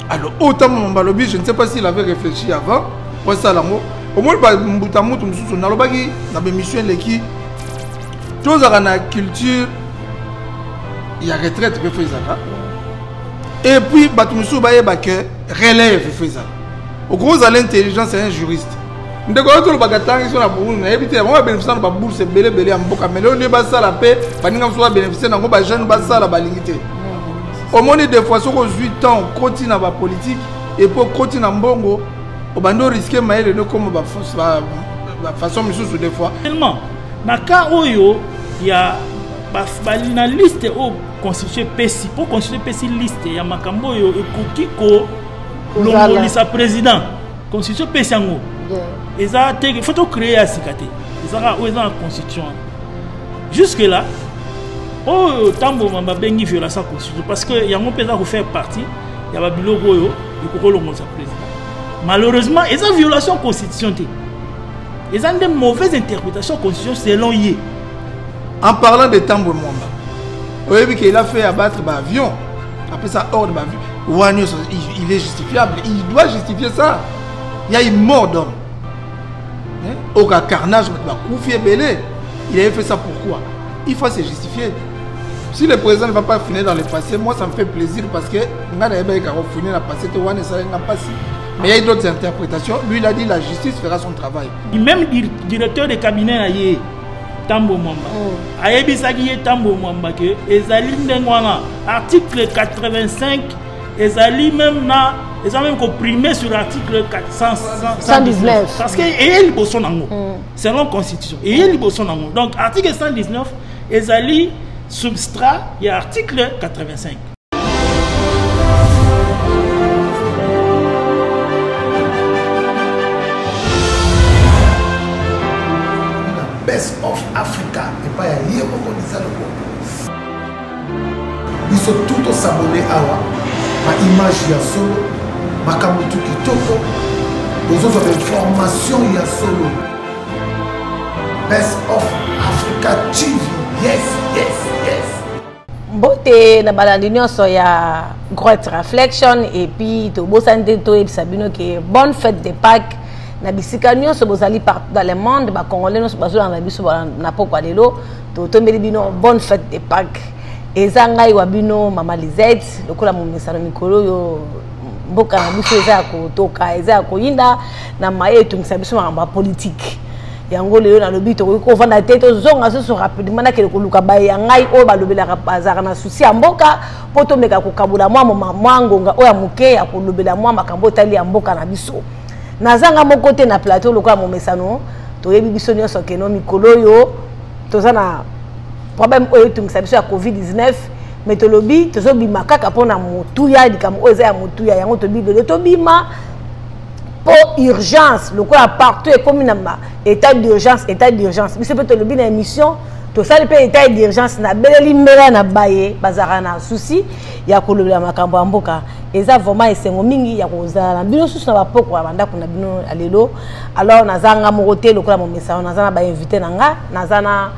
Alors, autant mon balobi, je ne sais pas s'il avait réfléchi avant. Pour ça, au moins, Mbutamu, on a une mission qui. Tous dans la culture, il y a retraite qui fait ça. Et puis, Batumusu Baye Bake relève fait ça. Au gros, à l'intelligence, c'est un juriste. Nous avons tout le bagatang, ils sont là pour nous. Évitez, on va bénéficier de la bourse, belé, belé, en boca. Mais là, on est bas ça la paix, parce que nous avons bénéficié d'un gros jeune bas ça la balingité. Au moins, des fois, sur 8 ans, on continue dans la politique, et pour continuer en bongo, on va risquer de nous comme la façon, mais sous des fois. Tellement, dans le cas où il y a une liste constituée PESI, pour constituer PESI liste, il y a Makambo et Kukiko, l'homme président, constitution PESI en haut. Il faut créer à Sikate. Ils ont la constitution. Jusque-là, Tambo m'a bengi violation constitution parce que y a mon président qui fait partie, il y a Babilo Goyo, il faut le président. Malheureusement, ils ont violation constitution. Ils ont des mauvaises interprétations constitution selon Yé. En parlant de Tambo Mwamba, vous avez vu qu'il a fait abattre l'avion. Après ça, hors de l'avion. Il est justifiable. Il doit justifier ça. Il y a une mort d'homme. Au carnage, il avait fait ça pourquoi? Il faut se justifier. Si le président ne va pas finir dans le passé, moi ça me fait plaisir parce que finir dans le passé, mais il y a d'autres interprétations. Lui, il a dit la justice fera son travail. Même directeur de cabinet, Tambo Mwamba. Ayebisaki Tambo Mwamba que ezali ndengwana article 85 ezali même na ils ont même comprimé sur l'article 119 parce que il boson nango selon la constitution et il boson nango donc article 119 ezali substrat il y a article 85. Best of Africa et pas y a ça le ils sont tous s'abonner à ma image ya solo ma kamutu kitoko les autres informations ya solo Best of Africa TV yes Bote na balandi nyonso ya Great Reflection et puis to bosande to et sabino que bonne fête de Pâques. Na bisika nyonso bozali partout dans le monde ba congolais nyonso bazo na biso na pokwa lelo to tombeli bino bonne fête de Pâques ezanga iwa bino mama Lisette lokola momesano mikolo yo mboka na biso eza kotoka eza koyinda na maye etungisa biso mamba politique yango lelo na lobi to ko vanda tete zonga so rapidement na kele koluka baye ngai o balobela bazaka na souci ya mboka poto meka kokabula mwa ngonga o ya muke ya kolobela mwa makambo tali ya mboka na biso nazanga moko te na plateau lokola momesano to yebi biso nyonso keno mikolo yo toza na problème oyo tungisa biso ya COVID-19 mais to lobi tozo bima kaka pona motuya dikamo oyo eza ya motuya yango to bibelo to bima pour urgence lokola partout et comme na état d'urgence biso pe to lobi na émission to sali pe état d'urgence na beleli mbela na baye bazara na souci ya kolobela makambo ya mboka eza vraiment esengo mingi ya kozala na bino susu na bapoko ya bandako na bino alelo alors nazanga moko te lokola momesano nazana ba invité na nga nazana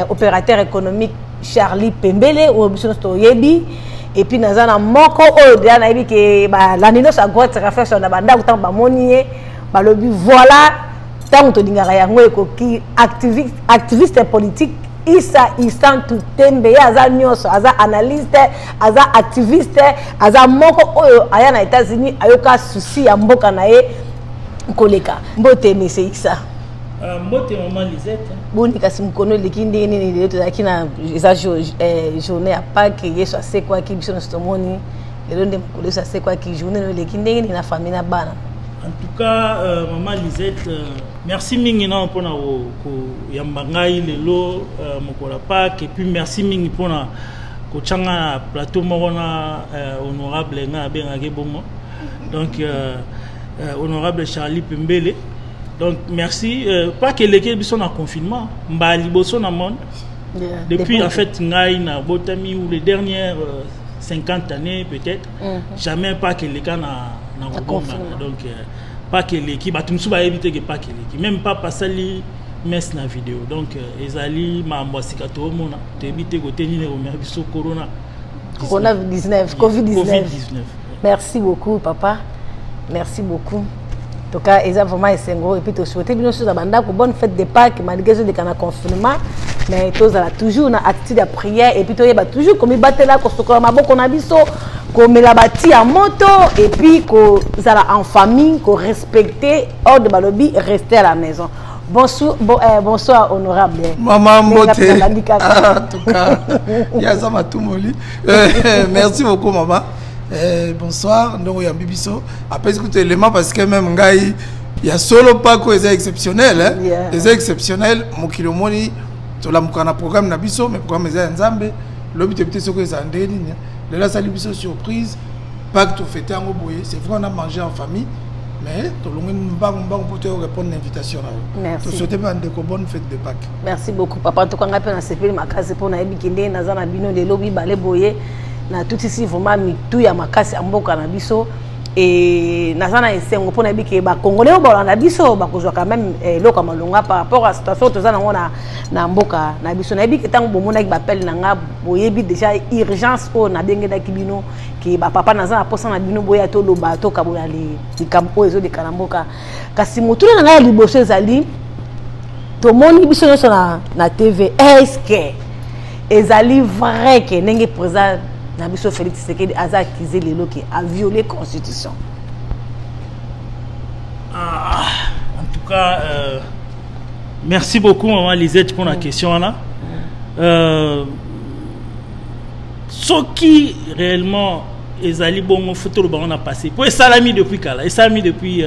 opérateur économique Charlie Pembele ou biso to yebi et puis nazana moko oyo de na yebi ke ba lanino sa Great Reflection na bandako tant ba monie ba lobi voilà tant to dingara yango ekoki activiste politique Isa Isantu Tembe aza nyonso aza analyste aza activiste aza moko oyo aya na États-Unis ayoka souci ya mboka na ye koleka mbote mese Isa mbote maman Lisette boni kasi mkono likindi nini lelo tozaki na eza journée ya Pâques yeso asekwa ki biso nostomoni lelo nde mokolo yeso asekwa ki journée likindi nini na famille na bana. En tout cas, maman Lisette, merci mingi na pona ko yambangai lelo mokola Pâques et puis merci mingi pona ko changa plateau morona honorable nga bengake bongo. Donc honorable Charlie Pembele. Donc merci pas que les gens sont en confinement, mbali boso na monde. Depuis en fait ngai na botami ou les dernières 50 années peut-être, jamais pas que les gens na donc pas que l'équipe a tout souba éviter que pas que l'équipe même pas passer mess na vidéo donc ezali mambo sikato mona to éviter ko tenir au merbiso corona 19 COVID-19 Merci beaucoup, papa. Merci beaucoup. En tout cas, ils ont vraiment essayé. Et puis, tu souhaites bien sûr une bonne fête de Pâques, malgré le confinement. Mais tu as toujours une attitude de prière. Et puis, tu as toujours comme ils battent là, qu'on a biso, qu'on met la bâtie en moto. Et puis, qu'on en famille, qu'on respecte, hors de Balobi, rester à la maison. Bonsoir, honorable. Maman Mbote. En tout cas, il y a ça, merci beaucoup, maman. Bonsoir, nous sommes Bibiso. Après, écoutez l'élément parce que même il y a solo pas que c'est exceptionnel. C'est exceptionnel. Mon kilomoni, tu l'as mon programme Nabiso, mais programme est Nzambe. L'objet peut-être ce que c'est en ligne. Le là, ça Bibiso surprise. Pas que tu fêtes en boye. C'est vrai, on a mangé en famille. Mais tu l'as pour te répondre à l'invitation. Merci. Tu souhaites pas une bonne fête de Pâques. Merci beaucoup, papa. En tout cas, on a pu nous ma case pour nous ébiquer. Nous avons bino de lobby balé boye. Na tout ici vraiment mitou ya makasi amboka na biso et nazana esengo pona biki ba congolais ba na biso ba kozwa quand même loka malonga par rapport à situation to zana ngona na mboka na biso na biki tango bomona ki bapel na nga boyebi déjà urgence o na benge da kibino ki ba papa nazana posa na bino boya to loba to kabola li kampo ezo de kalamboka kasi mutuna na nga liboso ezali to moni biso nyonso na TV est-ce que ezali vrai que ndenge présent Nabiso Félix Tshisekedi a accusé les lois qui a violé la Constitution. En tout cas, merci beaucoup, Maman Lisette, pour la question. Là. Ce qui réellement est allé bon, photo le baron a passé. Pour Salami depuis quand? Et Salami depuis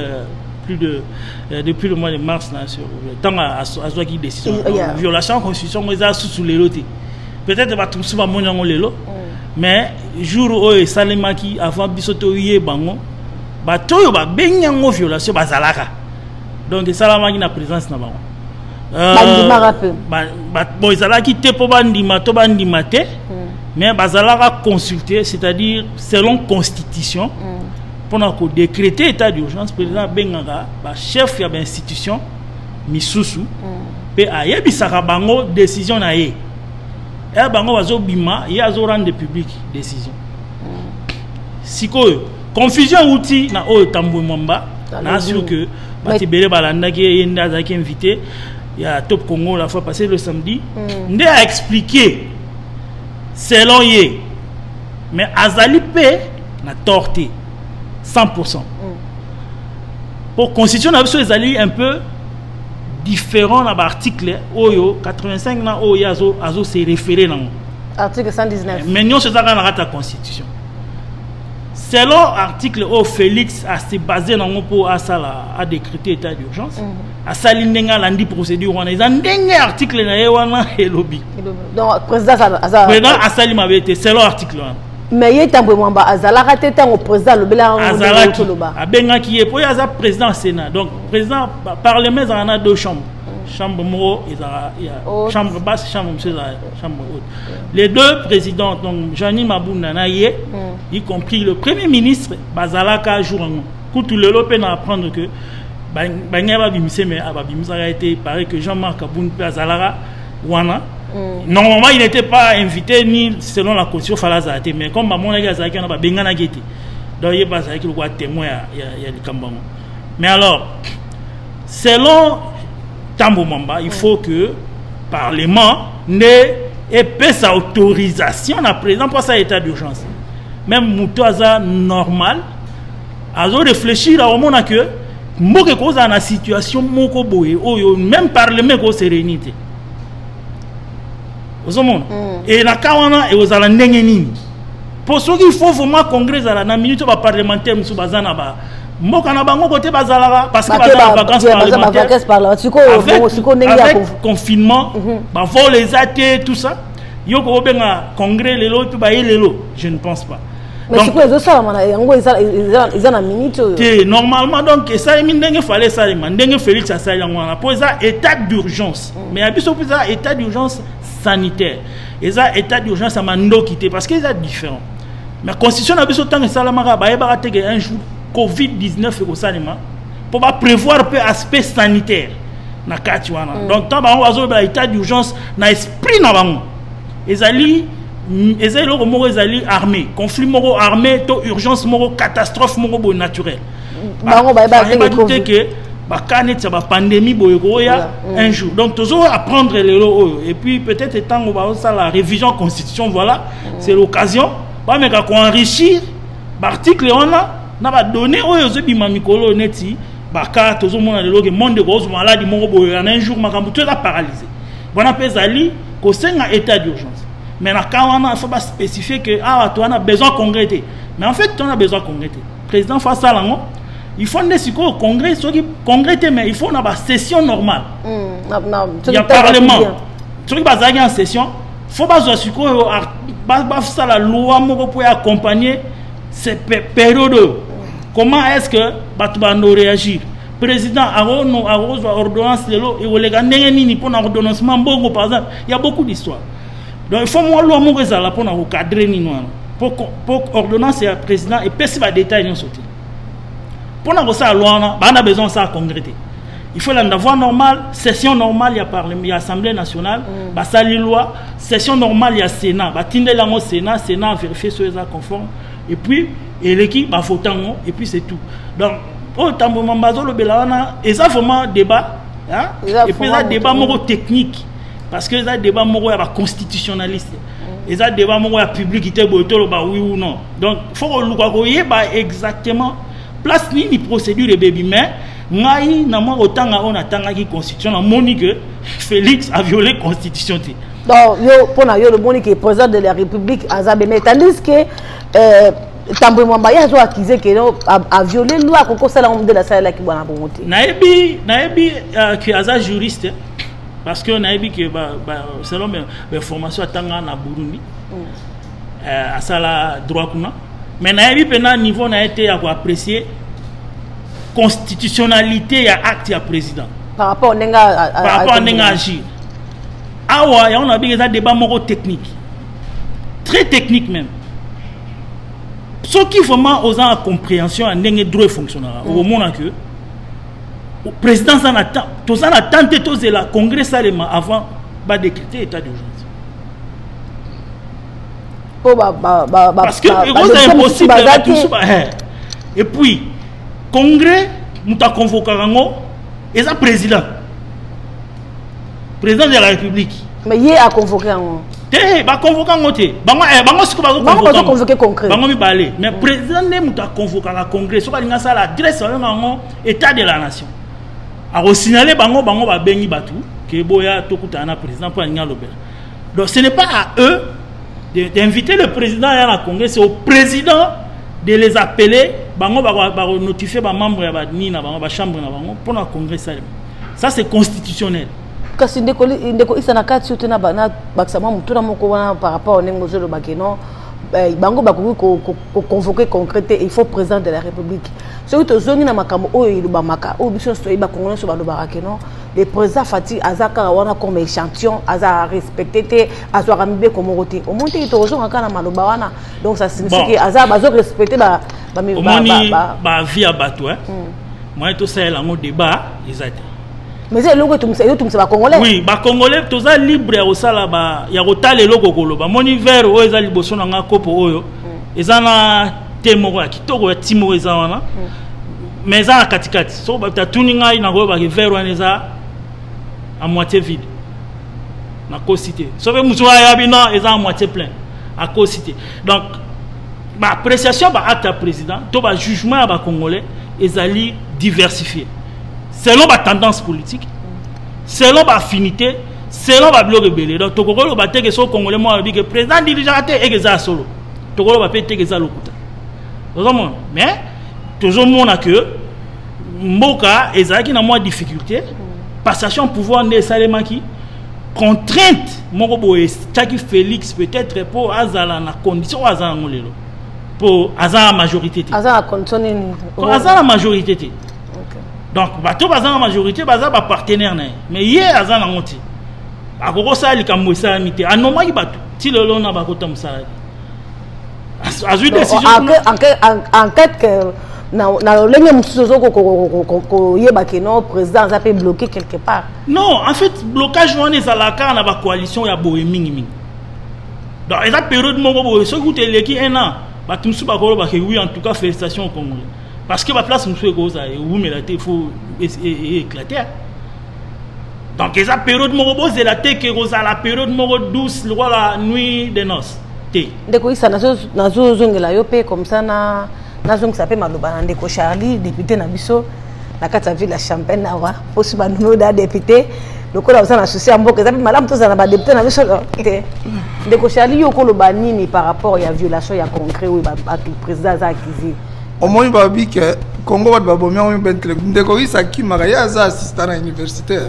depuis le mois de mars là, sur le temps à soit qui décision. Violation de la Constitution, ils ont sous les lots. Peut-être va tout souvent mon les lots. Mais jour où Salima qui avant bisotoye bango batoyo ba benyango violation bazalaka donc Salama qui na présence na bango bandima rappel bon izalaki te po bandima to bandima te mais bazalaka consulter c'est-à-dire selon constitution pour ko décréter état d'urgence président bengaka ba chef ya ba institution misusu pe ayebisaka bango décision na ye. Et bango wazo bima ya zo rendre public décision. Siko confusion outil na o tambo mamba na sûr que batibele balanda ki yenda za ki invité ya Top Congo la fois passée le samedi ndé a expliqué selon ye mais azali pe na torté 100%. Pour constitution na biso ezali un peu différent dans l'article Oyo 85 na Oyo azo se référer dans article 119 mais nous c'est ça dans la constitution selon article O Félix a se basé dans pour à décréter état d'urgence à salindenga landi procédure on est en dernier article na wana et lobby donc président a sali mabete selon article 1 mais il tambo mwamba azala raté tant au président le bela a benga qui est pour yaza président Sénat donc président parlement en a deux chambres chambre mo il y a chambre basse chambre haute les deux présidents donc Jeanine Mabunda naye y compris le premier ministre bazalaka jour en tout le lopé à apprendre que banyaba bimise mais ababimisa a été pareil que Jean-Marc Aboun azalaka wana. Normalement, il n'était pas invité ni selon la constitution Falazate, mais comme mon gars a pas bengana gete. Donc il passe avec le roi témoin il y a le Kambamo. Mais alors selon Tambo Mamba, il faut que parlement n'ait pas sa autorisation à présent pour ça état d'urgence. Même Moutoaza normal, a réfléchir à au moment que mboke cause dans la situation moko boye, même parlement ko sérénité. Et la kawana et aux alandengeni. Pour ceux qui font vraiment congrès à la minute parlementaire, M. Bazana, Mokana Bango côté Bazalara, parce que vacances parlementaires, avec confinement, vol les athées, tout ça. Yoko Benga, congrès, les lots, les lots. Je ne pense pas. Mais c'est quoi ça, ils ont un minute. Normalement, donc, ça, il fallait ça, il Félix à ça, pour ça, état d'urgence. Mais il y a état d'urgence sanitaire. Et ça, état d'urgence à Mando quitté parce qu'ils sont différents. Mais la constitution a besoin de temps que Salamara, un jour, Covid-19 au Salima, pour prévoir un aspect sanitaire. Donc, tant qu'on a état d'urgence, dans l'esprit, et ça, eza eloko moko ezali armé conflit moko armé to urgence moko catastrophe moko boye naturel bango bayebaki ke bakaneti ya bapandémie boye koya un jour donc toujours apprendre lelo oyo et puis peut-être etango baosala révision constitution voilà c'est l'occasion bameka koenrichir baarticle wana na badonné oyo ozobima mikolo neti baka tozomona lelo ke monde ko maladie moko boye en un jour makambo to eza paralysé bona mpe ezali kosenga état d'urgence mais na ka wana il faut pas spécifier que tu as besoin concret mais en fait tu as besoin concret président face à l'ango il faut au congrès congrès mais il faut une session normale il y a parlement ceux qui basent en session faut pas ça la loi pour accompagner ces périodes comment est-ce que batubano réagir président arono arose ordonnance lelo et olega ndenge nini pour ordonnancement bongo par exemple il y a beaucoup d'histoires donc il faut moi loi mo rezala pour na cadrer ni noir pour ordonnance et président et pesi ba détail non sorti pour na ça loi on a besoin ça concréter il faut la voie normale session normale il y a parlement il y a assemblée nationale ba sali loi session normale il y a sénat ba tindela ngo sénat vérifier si c'est conforme et puis et l'équipe ba votango et puis c'est tout donc au tambo mambazo le belawana et ça vraiment débat hein et puis ça débat moko technique parce que ça débat moko ya ba constitutionnaliste et ça débat moko ya publicité boyotolo ba oui ou non donc faut luka ko yeba exactement place ni procédure et baby mais ngai na mo otanga on atanga ki constitution na moni que Félix a violé constitution ti donc yo pona yo le moni que président de la République azabe mais tandis que Tambo Mwamba ya zo accusé que a violé loi ko sala on de la sala ki bwana bongote naebi que aza juriste parce que naebi que selon mes formations atanga na Burundi asala droit kuna mais naebi pena niveau na été à apprécier constitutionnalité ya acte ya président par rapport à nenga agir awa ya on a bien ça débat moko technique très technique même ce qui vraiment aux en compréhension à nenga droit fonctionnera au moment que le président s'en attend tous en attente tous la congrès seulement avant de décréter état d'urgence parce que c'est impossible et puis congrès nous t'a convoqué et ça président de la République mais il a convoqué ba convoqué bango convoqué concret bango mi balé mais président ne nous t'a convoqué à congrès so balinga ça la adresse bango état de la nation a signaler bango ba bengi batu que boya tokuta na président pour linga lobela donc ce n'est pas à eux d'inviter le président à la congrès c'est au président de les appeler bango ba notifier ba membre ya ba ni na bango ba chambre na bango pour la congrès ça c'est constitutionnel kasi ndeko isana kati utena bana baksama mutuna moko wana par rapport au nengo zolo bakeno bango bakoki ko convoquer concréter il faut président de la République soki tozongi na makambo oyo ilubamaka oyo biso so ba congolais so balobaka keno le président Fati azaka wana comme échantillon aza respecté te azwa mibe comme roté au monte tozonga kana maloba wana donc ça signifie que aza bazo respecter ba vie à bateau hein moi tout ça là mon débat exact mais c'est logo tout ba congolais oui ba congolais toza libre ya osala ba ya kotala logo koloba moni vert oyo eza liboso na nga kopo oyo eza na temo ya kitoko ya timo eza wana mais eza na katikati so ba tatuni ngai na ko ba vert wana eza à moitié vide na cité so be muso ya bina eza à moitié plein à cité donc ba appréciation ba acte président to ba jugement ba congolais ezali diversifié selon la tendance politique, selon l'affinité, selon la bloc rebelle. Donc, tout le monde va dire que le Congolais dit que le président dirigeant est exact solo. Tout le monde va dire que c'est l'autre. Mais, toujours le monde a que Mboka et Zaki n'a moins de difficulté. Passation pouvoir nécessairement qui contrainte Moko Tchaki Félix peut-être pour Azala na condition Azala Molelo. Pour Azala majorité. Azala condition. Azala majorité. Donc, bateau bazan la majorité, bazan ba partenaire mais hier azan la monté. Akoko ça li kambo ça mité. Anomaki bateau. Ti le lona ba kota musala. Azu décision. Enquête que na lenye musuzo ko yeba ke non président a peut bloquer quelque part. Non, en fait blocage wana ezalaka na ba coalition ya boye mingi. Donc, il y a une période où ce que tu as un an, oui, en tout cas, félicitations au Congolais. Parce que la place, il faut éclater. Donc, il y a une période où il y a la période douce, la nuit des noces. Ndeko isa nazo zongela yo pe comme ça na zongisa pe maloba na ndeko Charlie député na biso na kati ya ville ya Champagne awa posi ba numéro da député lokola osa na souci ya mboka za pe malamu toza na ba député na biso te ndeko Charlie yo koloba nini par rapport ya violation ya concret oui ba président za akizi au moins ba bi que Congo ba bomia o bentle ndeko isa ki magaya za assistant à universitaire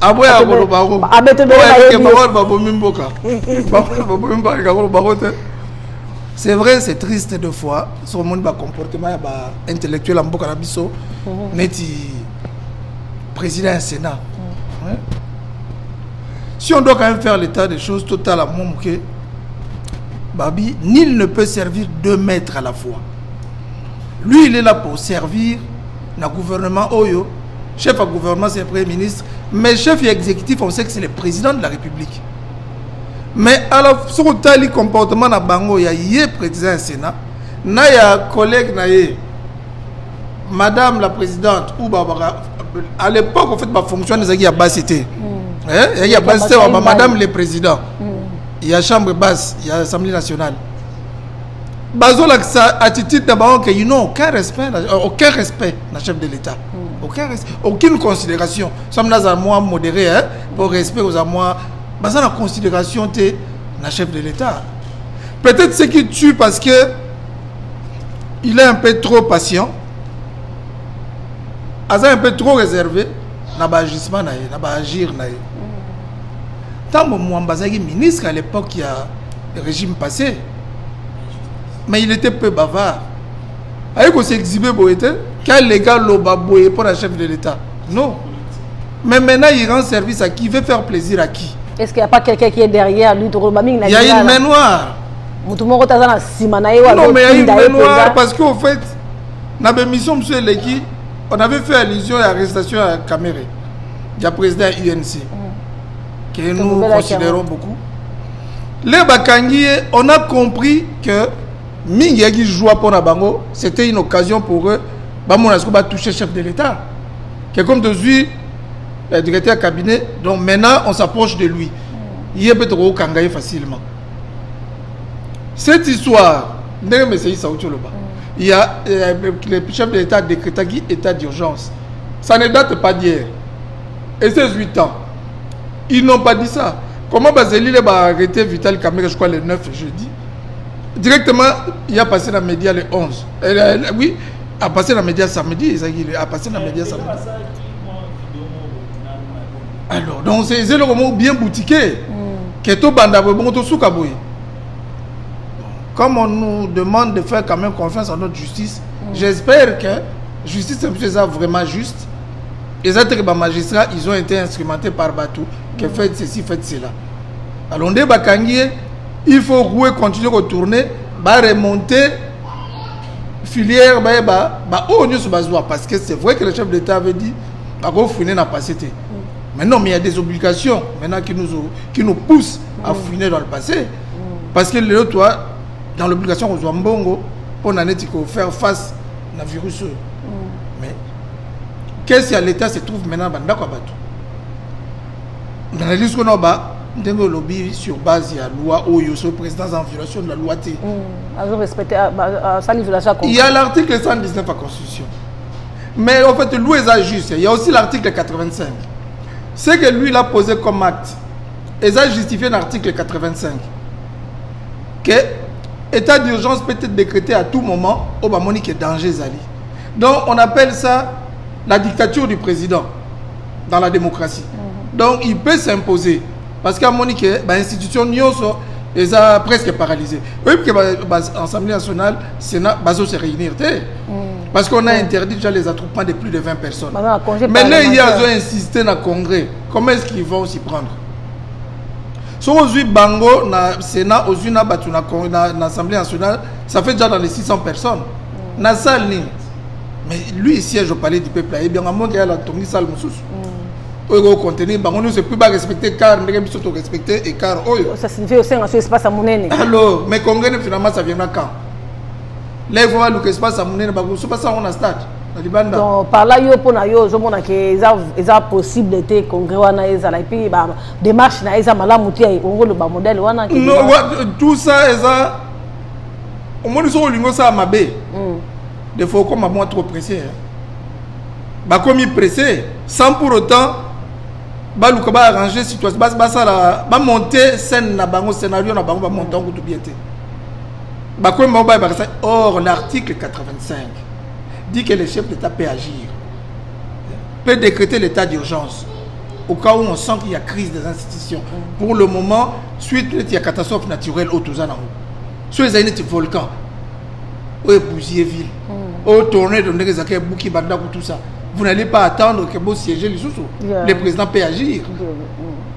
après c'est vrai, c'est triste de fois sur le monde comportement intellectuel en Boka Nabiso neti président du Sénat. Si on doit quand même faire l'état des choses totalement que Babi, nul ne peut servir 2 maîtres à la fois. Lui, il est là pour servir le gouvernement Oyo. Chef à gouvernement, c'est le Premier ministre. Mais chef exécutif, on sait que c'est le président de la République. Mais alors, sur le comportement de Bango, il y a président du Sénat, il y a collègue, Madame la présidente, ou à l'époque, en fait, ma fonction, il y a bassité. Il y a bassité, Madame le président. Il y a chambre basse, il y a l'Assemblée nationale. Bazo la attitude d'abord que ils n'ont aucun respect dans le chef de l'État. Aucune considération. Sommes là à moi modéré pour respect aux à moi. Bazo la considération de la chef de l'État. Peut-être ce qui tue parce que il est un peu trop patient. Un peu trop réservé. N'a pas agissement, n'a pas agir. Tant que moi ministre à l'époque il y a le régime passé. Mais il était peu bavard. Avec qu'on s'est exhibé, quel légal l'obaboué pour la chef de l'État? Non. Mais maintenant, il rend service à qui? Il veut faire plaisir à qui? Est-ce qu'il n'y a pas quelqu'un qui est derrière lui? Il y a une main noire. Non, mais il y a une main noire parce qu'au fait, dans la mission, M. Leki, on avait fait allusion à l'arrestation à Caméré. Il y a le président UNC, que nous considérons beaucoup. Les Bakangi, on a compris que Mingi joua pour Nabango, c'était une occasion pour eux de toucher le chef de l'État. Qui est comme de lui, le directeur cabinet, donc maintenant on s'approche de lui. Il est peut-être au Kangaï facilement. Cette histoire, il y a le chef de l'État décrété état d'urgence. Ça ne date pas d'hier. Et c'est 8 ans. Ils n'ont pas dit ça. Comment Bazeli va arrêter Vital Kamere, je crois, le 9 jeudi? Directement, il a passé dans les médias le 11. Oui, il a passé dans les médias samedi. Il a passé dans les médias samedi. Alors, donc c'est le moment bien boutiqué. Comme on nous demande de faire quand même confiance en notre justice, j'espère que la justice est vraiment juste. Les autres magistrats, ils ont été instrumentés par Batou, qui fait ceci, fait cela. Alors, on dit il faut continuer à retourner, remonter filière, parce que c'est vrai que le chef d'État avait dit qu'il n'a pas cité. Maintenant, mais il y a des obligations maintenant qui nous poussent à fouiner dans le passé. Parce que le toi, dans l'obligation, on doit pour faire face au virus. Mais qu'est-ce que l'État se trouve maintenant dans la liste qu'on a, le lobby sur base de la loi où il y a le président en violation de la loi. Il y a l'article 119 de la Constitution. Mais en fait, lui est juste. Il y a aussi l'article 85. Ce que lui il a posé comme acte, il a justifié l'article 85. Que l'état d'urgence peut être décrété à tout moment au Bamoni qui est danger Zali. Donc on appelle ça la dictature du président dans la démocratie. Donc il peut s'imposer. Parce qu'à Monique, l'institution est presque paralysée. Oui, parce que l'Assemblée nationale, le Sénat, se réunir. Parce qu'on a interdit déjà les attroupements de plus de 20 personnes. Mais là, ils ont insisté dans le Congrès. Comment est-ce qu'ils vont s'y prendre? Si on a Bango, dans le Sénat, dans l'Assemblée nationale, ça fait déjà dans les 600 personnes. Dans la salle, mais lui, il siège au palais du peuple. Et bien, à moins qu'il y ait la Tongi Salle Moussous. au contenir bango nous c'est plus pas respecter car ndenge biso to respecter et car oyo ça signifie aussi un espace à monene. alors mais congrès finalement ça viendra quand là il faut voir le espace à monene ba so pas ça on a stade na libanda donc par là yo pona yo zo mona que eza possible d'être congrès wana eza et puis ba démarche na eza malamu ti ongo le ba modèle wana ki non tout ça eza au moins so lingo ça mabe des fois comme moi trop pressé ba comme pressé sans pour autant ba luka ba arranger situation ba ça la ba monter scène na bango scénario na bango ba monter en tout bien té ba comme ba ça or l'article 85 dit que le chef d'État peut agir peut décréter l'état d'urgence au cas où on sent qu'il y a crise des institutions pour le moment suite il y a catastrophe naturelle au Touzana sur les années volcan au Bouziéville au tourner de Ndezaka Bouki Banda tout ça. Vous n'allez pas attendre que vous siégez les sous. Le président peut agir.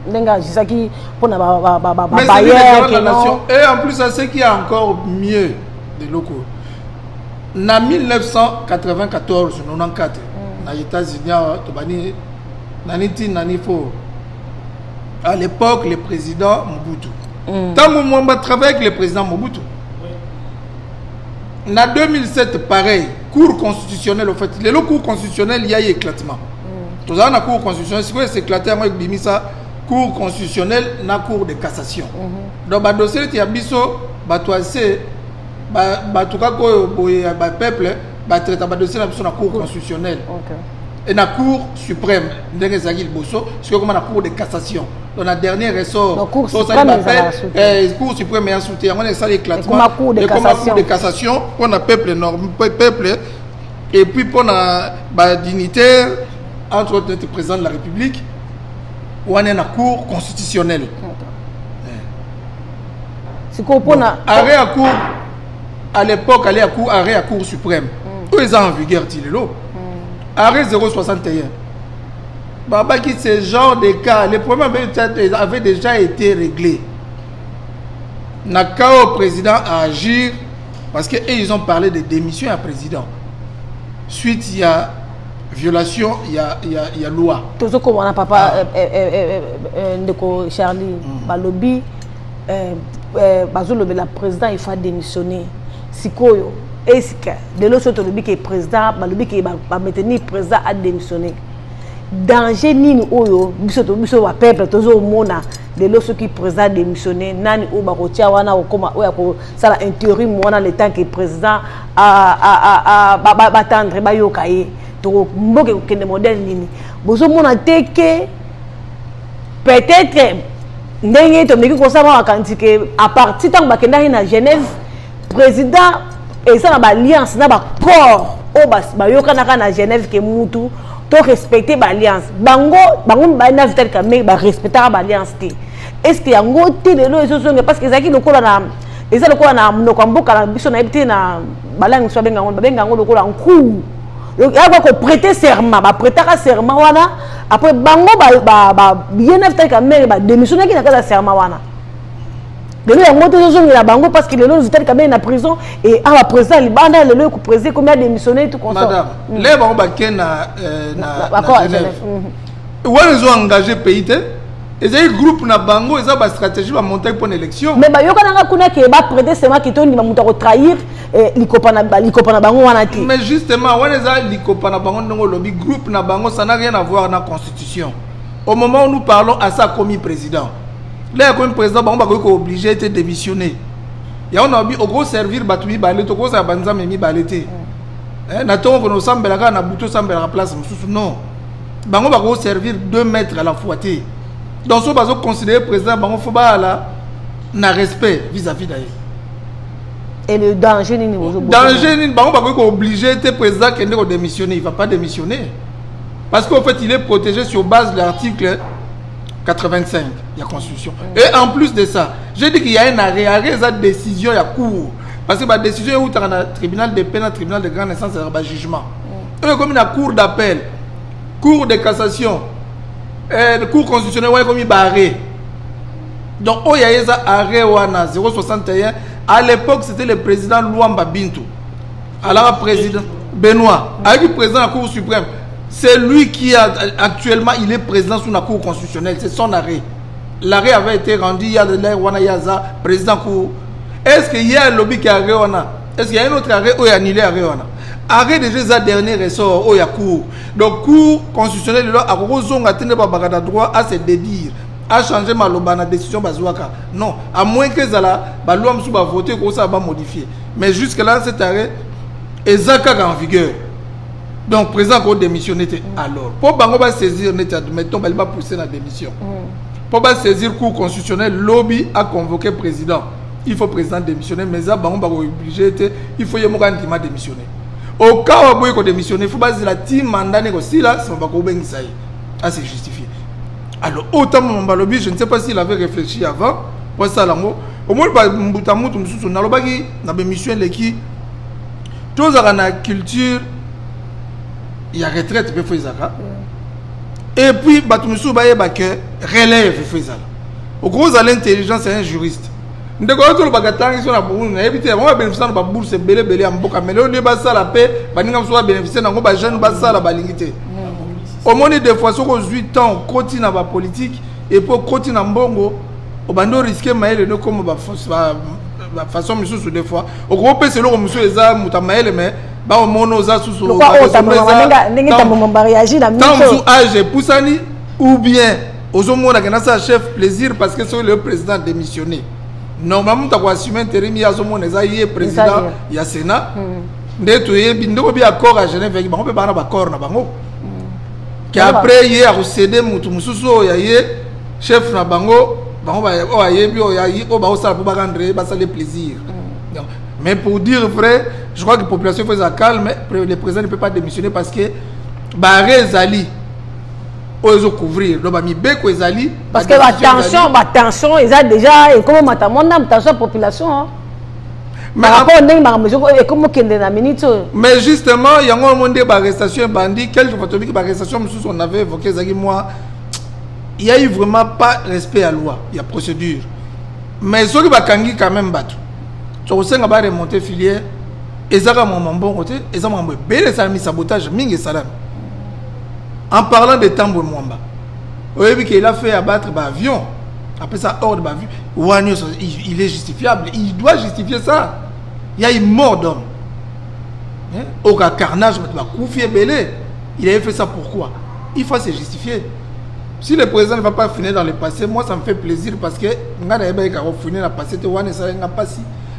Mais c'est la nation. Et en plus, c'est ce qui est encore mieux de locaux. En 1994, 94, aux États-Unis, à l'époque, le président Mobutu. Tant que moi, je travaille avec le président Mobutu. En 2007, pareil. Cour constitutionnelle, au fait, le cours constitutionnel, il y a eu éclatement. Tout ça, dans la cour constitutionnelle, c'est éclaté avec Bimisa, cour constitutionnelle, dans la cour de cassation. Donc, le dossier, il y a biso, batoisé, peuple, traité le dossier dans la cour constitutionnelle. Et dans la cour suprême, c'est comme la cour de cassation. Dans la dernière ressort, la cour suprême est en soutien. On a ça l'éclatement. La cour de cassation, on a peuple peuple. Et puis pour la dignitaire, entre autres le président de la République, on est dans la cour constitutionnelle. C'est quoi pour arrêt à cour à l'époque, aller à cour arrêt à cour suprême. Où ils sont en vigueur, arrêt 061. Baba qui ce genre de cas, les problèmes avaient déjà été réglés. N'a qu'à au président à agir parce qu'ils ont parlé de démission à président. Suite, il y a violation, il y a loi. Tout ce qu'on a papa Ndeko Charlie Balobi, la président il faut démissionner. Sikoyo, est-ce que de l'autre côté que le président Balobi qui va maintenir le président à démissionner? Danger nini oyo biso wa peuple tozo mona de l'autre qui président démissionner nani o bakotia wana okoma oya ko sala intérim wana le temps que président a batendre ba yokaye to mboke ko de modèle nini bozo mona teke peut-être ndenge to meki ko sama wakantike à partir tant bakenda na Genève président et ça na ba alliance na ba corps o ba yokana na Genève ke mutu to respecter l'alliance bango na vital kamé ba respecter l'alliance té est-ce que yango té de lo ezosonga parce que ezaki lokola na eza lokola na mnoko mboka na biso na ebité na balangi so benga ngo lokola nku yako ko prêter serment ba prêter serment wana après bango ba bien na vital kamé ba démissionner ki na kasa serment wana de lo yango té ezosonga bango parce que le lo vital kamé na prison et à la président libanda le lo ko président combien démissionner tout comme ça madame les bango ba ken na Genève où ils ont engagé pays et les groupes na bango ils ont ba stratégie ba monter pour l'élection mais ba yokana kuna ke ba prêter serment ki to ni ba muta ko trahir likopana bango wana ti mais justement on les a likopana bango ndongo lobby groupe na bango ça n'a rien à voir na constitution au moment où nous parlons à ça comme président là comme président bango ba ko obligé être démissionner ya on a bi au gros servir batubi balé to ko sa banza memi balé na to ko no sambela ka na buto sambela place mususu non bango ba ko servir 2 mètres à la fois té donc so bazo considérer président bango faut ba là na respect vis-à-vis d'ailleurs et le danger ni niveau danger ni bango ba ko obligé être président qui ne démissionner il va pas démissionner parce qu'en fait il est protégé sur base de l'article 85 il y a constitution et en plus de ça j'ai dit qu'il y a un arrêt ça décision il y a cour parce que la décision où tu as un tribunal de peine, un tribunal de grande instance, c'est un jugement. Comme une cour d'appel, cour de cassation, cour constitutionnelle, comme une barré. Donc, il y a un arrêt 061. À l'époque, c'était le président Luamba Bintou. Alors, président Benoît, avec le président de la Cour suprême, c'est lui qui a actuellement, il est président sous la Cour constitutionnelle, c'est son arrêt. L'arrêt avait été rendu, il y a de l'air, Yaza, président Cour. Est-ce qu'il y a un lobby qui a arrêté? Est-ce qu'il y a un autre arrêt où il y a annulé arrêt? Arrêt déjà ça dernier ressort où il y a Cour. Donc Cour constitutionnelle, il a droit à se dédire, à changer ma décision bazouaka. Non, à moins que ça la loi va voter, que ça va modifier. Mais jusque-là, cet arrêt est en vigueur. Donc, président a démissionné. Alors, pour Bango va saisir, mettons, il va pousser la démission. Pour saisir le Cour constitutionnel, lobby a convoqué le président. Il faut le président démissionner, mais ça, Bango va obligé, il faut qu'il m'a démissionné. Au cas où il a démissionné, il faut que la team mandat aussi là, c'est pas c'est justifié. Alors, autant mon lobby, je ne sais pas s'il avait réfléchi avant, pour ça, au moins, on a la démission qui, tous la culture, il y a retraite, il faut et puis, Batumsou Baye Baké relève Fezal. Au gros, à l'intelligence, c'est un juriste. Nous avons tout le bagatang sur la bourse. Nous avons bénéficié de la bourse, c'est belé en boca. Mais là, on est basé à la paix, nous avons bénéficié de la jeune basé à la balingité. Au moins, des fois, sur 8 ans, on continue dans la politique et pour continuer en bongo, on va risquer de comme la façon, monsieur, des fois. Au gros, c'est là où monsieur est là, Moutamaël, mais. Ba o mono za susu ou bien ozomona que ça chef plaisir parce que c'est le président démissionné. Normalement tu dois assumer intérim ya zomona za yé président ya Sénat. Ndeto yebi ndoko bi accord à Genève ba on peut ba accord na bango. Qui après yé a céder mutu mususu ya yé chef na bango bango ba o yebi o ya yi o ba o sala pour ba rendre ba ça le plaisir. Mais pour dire vrai, je crois que la population fait ça calme, le président ne peut pas démissionner parce que Barré Zali, ils ont couvrir. Donc, parce que attention, ils ont déjà, et comment attention à la population. Mais justement, il y a un moment de arrestation bandit, quelques photos de arrestation, on avait évoqué, il n'y a eu vraiment pas respect à la loi, il y a procédure. Mais ceux qui ont quand même battu. Tu sais que tu remonter filière, et ça va mon bon côté, et ça m'a bel sabotage, mingi salam. En parlant de Tambo Mwamba, il a fait abattre l'avion, après ça, hors de l'avion, il est justifiable, il doit justifier ça. Il y a une mort d'homme. Au carnage, il avait fait ça pourquoi? Il faut se justifier. Si le président ne va pas finir dans le passé, moi ça me fait plaisir parce que finir dans le passé,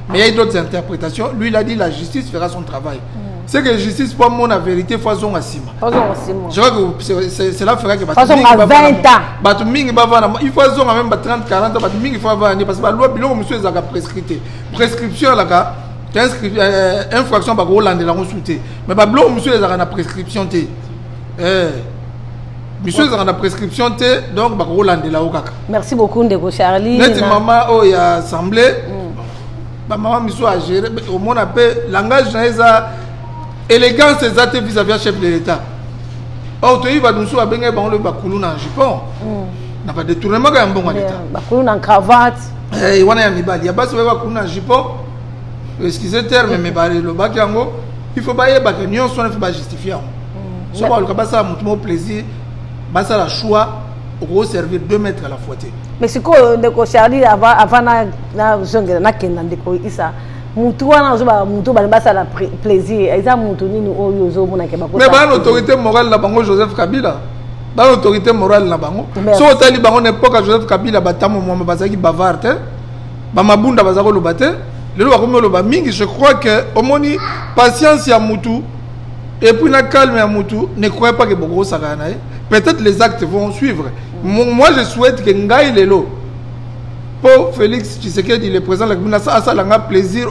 mais il y a d'autres interprétations. Lui, il a dit la justice fera son travail. C'est que la justice, pour moi, la vérité, faut son assima. Je crois que cela fera que à 20 ans. Il faut même 30, 40 ans. Il faut avoir parce que la loi, monsieur, est prescrite. Prescription, là, infraction, par Hollande, la consulté. Mais monsieur, est en prescription. Monsieur, est en prescription, donc, Hollande, la merci beaucoup, Ndeko Charlie. Net maman, oh, il a assemblé. Maman Misso a géré au monde appelle langage élégance exacte vis-à-vis du chef de l'État. Or tu vas nous soit bien le bakoulou na Japon. N'a pas détournement quand bon l'État. Bakoulou na cravate. Eh wana ya mibali. Ya basi bakoulou na Japon. Excusez terme mais ba le baki yango il faut ba yeba que nyon son faut justifier. So ba le kabasa mutumo plaisir basa la choix au servir 2 mètres à la fois. Mais c'est quoi Ndeko Charlie avant na zonge na kenda Ndeko Isa mutu wana zoba mutu ba basa la plaisir eza mutu nini oyo zo mona ke bako. Mais ba l'autorité morale na bango Joseph Kabila. Ba l'autorité morale na bango. So tali bango n'époque Joseph Kabila batamo mo bazaki bavard te. Ba mabunda bazako lobate. Lelo ba komo loba mingi je crois que omoni patience ya mutu et puis na calme ya mutu ne croyez pas que boko sakana. Peut-être les actes vont suivre. Moi, je souhaite que Ngaï Lelo, pour Félix Tshisekedi, le président de la Gouvernement, ça a plaisir,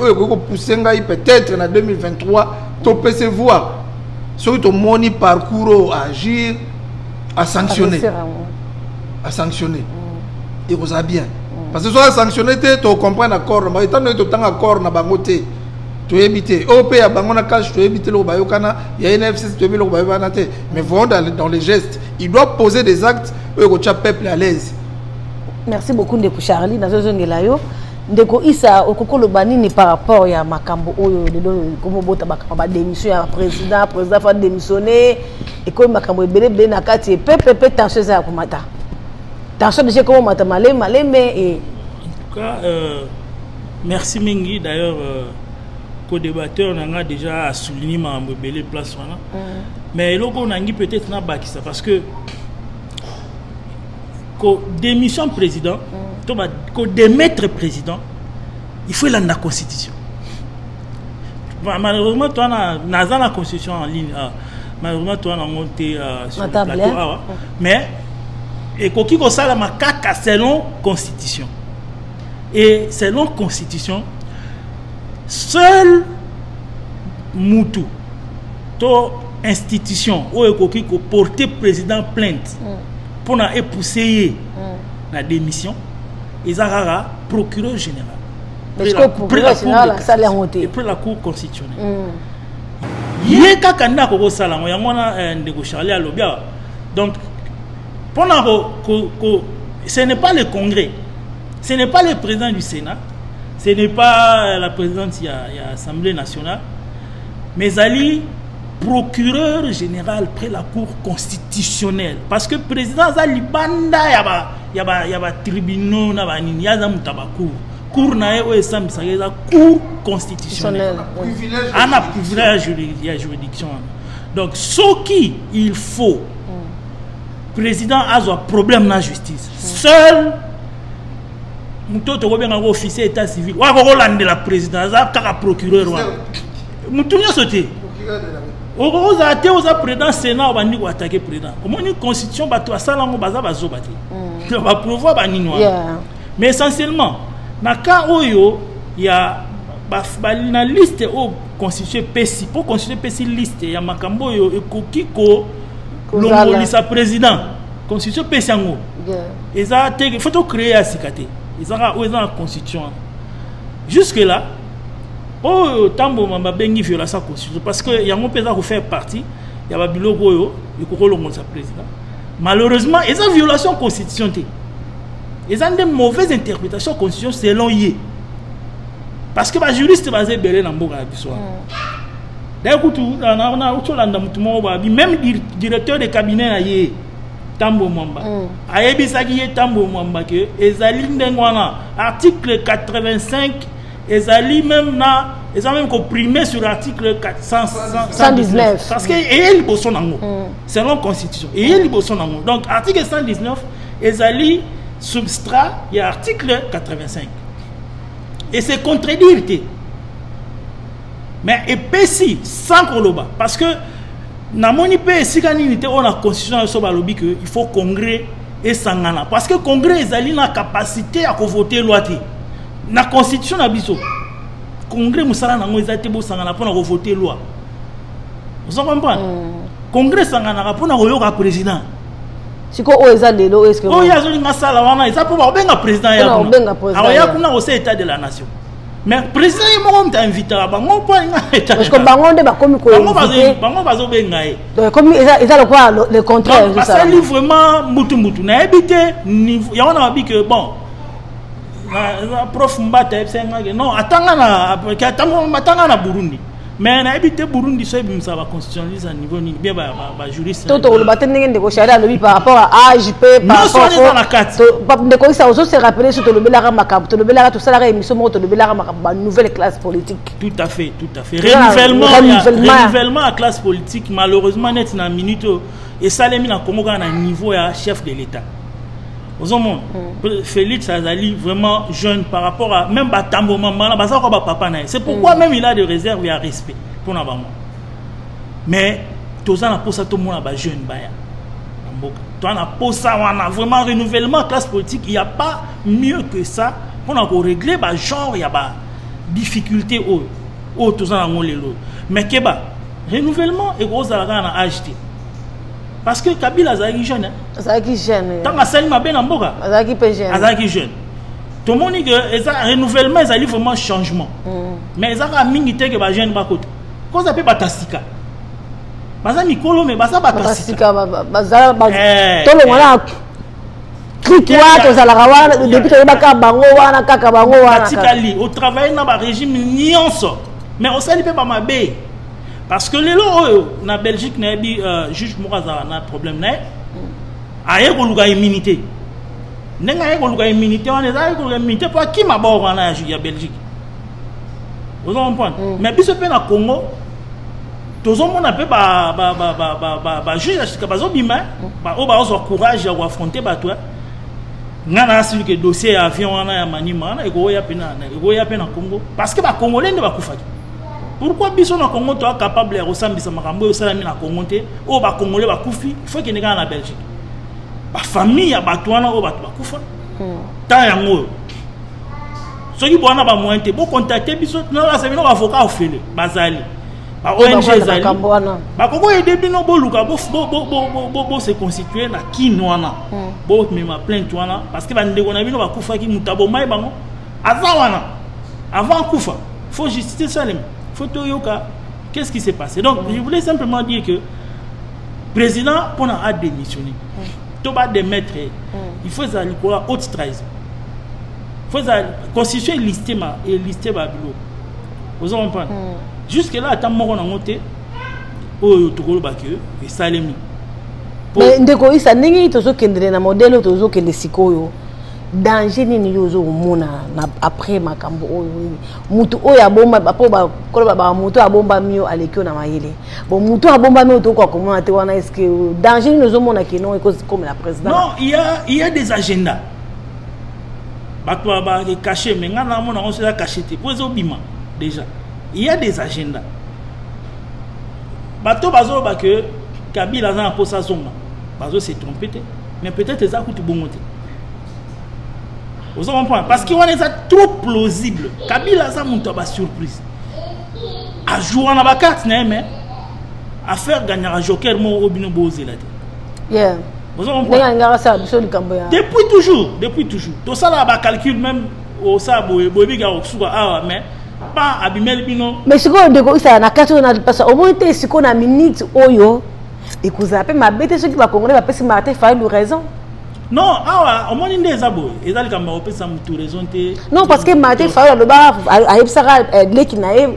pousser Ngaï peut-être en 2023, tu peux se voir. Sur ton moni parcours à agir, à sanctionner. À sanctionner. Et vous avez bien. Parce que soit sanctionner, tu comprends l'accord. Mais étant donné que tu as un accord, tu évites. Au pays, tu évites le Bayokana, il y a une NFC, tu évites le Bayokana. Mais vraiment dans les gestes, il doit poser des actes où le peuple est à l'aise. Merci beaucoup, Ndeko Charlie. Dans ce zone là, ndeko isa okokolo banini par rapport ya makambo oyo lelo comme bota ba démission ya président fa démissionner et comme makambo ebele na kati pepe tension za komata tension déjà comme mata malé mais et en tout cas merci mingi d'ailleurs co-débatteur n'a déjà souligné ma belle place voilà mais logo on a peut-être na bakisa parce que ko démission président ko démettre président il faut la constitution malheureusement toi na la constitution en ligne malheureusement toi na monté sur le plateau mais et koki ko sala makaka selon constitution et selon constitution seul mutu to institution ou ekoki ko porter président plainte pour na épousser la démission ils ont procureur général parce que procureur général ça l'a monté et pour la cour constitutionnelle yé kakanda ko sala mo yangona ndeko Charlie alobia donc pour na ce n'est pas le congrès, ce n'est pas le président du Sénat, ce n'est pas la présidente de l'Assemblée nationale, mais Ali, procureur général près la Cour constitutionnelle. Parce que le président Ali Banda, il y a tribunaux, il y a cour. Cour na Cour constitutionnelle. On a privilège de juridiction. Donc, ce qui il faut, président a un problème dans la justice. Seul un officier d'état civil, ou la présidence, un procureur. Moutouni a sauté. Au président Sénat, on va attaquer le président. Comment une constitution va tout ça, on va pouvoir mais essentiellement, dans le cas où il y a une liste de constitution PSI, pour constituer PSI liste, il y a Makambo et Kokiko. L'homme président constitution pesango ils ont il faut créer à Sikate ils ont la constitution jusque là oh tambo mamba bengi viola sa constitution parce que y a mon pesa faire partie il y a biloko yo il ko longo sa président malheureusement ils ont violation constitution ils ont des mauvaises interprétations constitution selon yé parce que ba juriste basé belé na mboka biso même directeur de cabinet Tambo Mwamba ayebisaki Tambo Mwamba que ezali ndengwana article 85 ezali même na ils ont même comprimé sur article 119 parce que il boson nango selon constitution et il boson nango donc article 119 ezali substrat il y a article 85 et c'est contredire. Mais et PSI sans Koloba parce que na moni PSI quand il était on a constitution sur balobi que il faut congrès et sangana parce que congrès ezali na capacité à voter loi té na constitution na biso congrès musala nango ezate bo sangana pour na voter loi vous comprenez congrès sangana pour na yoka président siko o ezali lo est-ce que o ya zoli ngasala wana eza pour ba benga président ya kuna ya kuna au état de la nation. Mais le président est invité à Bango pour parce que Bango de Bakomi Bango bazo bengaye. Donc comme ils ont quoi le contraire ça. Ça livre vraiment mutu. Na habité niveau ya on a dit que bon na prof Mbata non atanga na Burundi. Mais na habité Burundi so bimsa ba constitutionnaliste à niveau ni bien ba juriste. Toto le batin ngende ko sharia lobi par rapport à AJP par rapport de quoi ça aussi se rappeler sur le belara makab to le belara tout ça la émission to le belara makab nouvelle classe politique. Tout à fait. Renouvellement à classe politique malheureusement net na minute et ça les mis na Congo na niveau ya chef de l'état. Aux hommes Félix Azali vraiment jeune par rapport à même Batambo maman là ça quoi papa na c'est pourquoi même il a de réserve et à respect pour na maman mais tous ça na pour ça tout le monde ba jeune baya toi na pour ça on a vraiment renouvellement classe politique il y a pas mieux que ça pour na régler ba genre il y a ba difficulté au tous ça na ngolelo mais keba renouvellement et gros ala na acheter. Parce que Kabila azaki jeune. Azaki jeune. Tant que Salim Mabé Namboka. Azaki jeune. Tout le monde dit que le renouvellement, ils allaient vraiment changement. Mais ils ont mis que les jeunes ne côté. Quand ça peut batasika. Baza Mikolo mais baza batasika. Baza batasika. Tout le monde Toi, tu as la rawana, depuis que tu as bango wana kaka bango wana. Au travail dans le régime nyonso. Mais on sait pas ma bé. Parce que les lois na Belgique na bi juge Mouraza na problème na. Aye ko luga immunité. Nenga aye ko luga immunité, on est aye ko luga immunité pour qui ma ba wana ya Belgique. Vous comprenez? Mais biso pe na Congo, tous on a peu ba juge ka bazo bima, ba o ba ozo courage à affronter ba toi. Ngana celui que dossier avion wana ya manima na ego ya pena Congo parce que ba congolais ne ba kufaki. Pourquoi biso na Congo to capable de resembler makambo osalami na Congo te o ba congolais ba kufi, il faut que ne na Belgique. Ba famille ya ba twana o ba kufa. Ta yango. Soki bona ba mointe bo contacter biso na la semino avocat ofele bazali. Ba ONG zali. Ba koko aider bino bo luka bo se constituer na kinwana. Bo me ma plainte wana parce que ba ndeko na bino ba kufa ki mutabo mai bango. Azawana. Avant kufa, faut justifier ça les. Faut to yoka. Qu'est-ce qui s'est passé? Donc, je voulais simplement dire que le président pour a démissionné. To ba démettre. Il faut ça pour haute trahison. Il faut constituer listé ma et listé babilo. Vous comprenez? Jusque là attends moko na ngote oyo tokolo bakyo et salemi. Mais ndeko isa ningi tozo kendele na modèle tozo kende sikoyo. Danger nini yozo mona na après makambo oyo mutu oyo abomba bapo ba koloba ba mutu abomba mio alekio na mayele. Bon mutu abomba mio to kwa comment te wana est-ce que danger nini yozo mona que non comme la présidente? Non, il y a des agendas. Bato ba caché mais ngana mona on se la caché te pozo bima déjà. Il y a des agendas. Bato bazo ba que Kabila za pour sa zone. Bazo s'est trompé mais peut-être ça coûte bon monter. Vous comprenez? Parce qu'on est trop plausible. Kabila ça monte ba surprise. A jouer na ba carte mais à faire gagner un joker mo obino boze là. Yeah. Vous comprenez? Depuis toujours. Tout ça là ba calcul même au ça bobi ga osuka ah mais pas abimel bino. Mais ce qu'on dégo ça na carte na parce au moins te ce qu'on a minute oyo et que ça peut m'abêter ceux qui va congolais va passer Martin Fayulu raison. Non, ah, au moins il des abos. Et là, quand on peut ça tout raison. Non, parce que Martin Fayulu le bas, aïe ça les qui naïf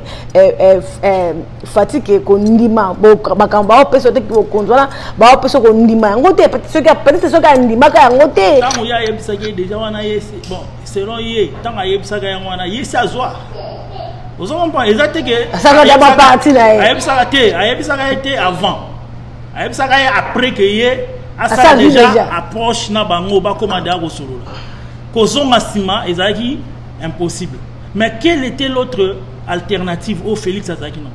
fatigue qu'on ndima. Bon, quand on peut sauter qu'on contrôle, bah on peut sauter qu'on ndima. On peut ceux qui peut-être ceux qui ndima quand on peut. Tant qu'il y a aïe ça qui déjà on a bon, selon y tant aïe ça qui on a y ça joie. Vous comprenez exactement que ça va d'abord partir là. Aïe ça a été avant. Aïe ça a après que y ça déjà approche na bango ba commander au solo là. Kozonga sima ezaki impossible. Mais quelle était l'autre alternative au Félix Azaki non?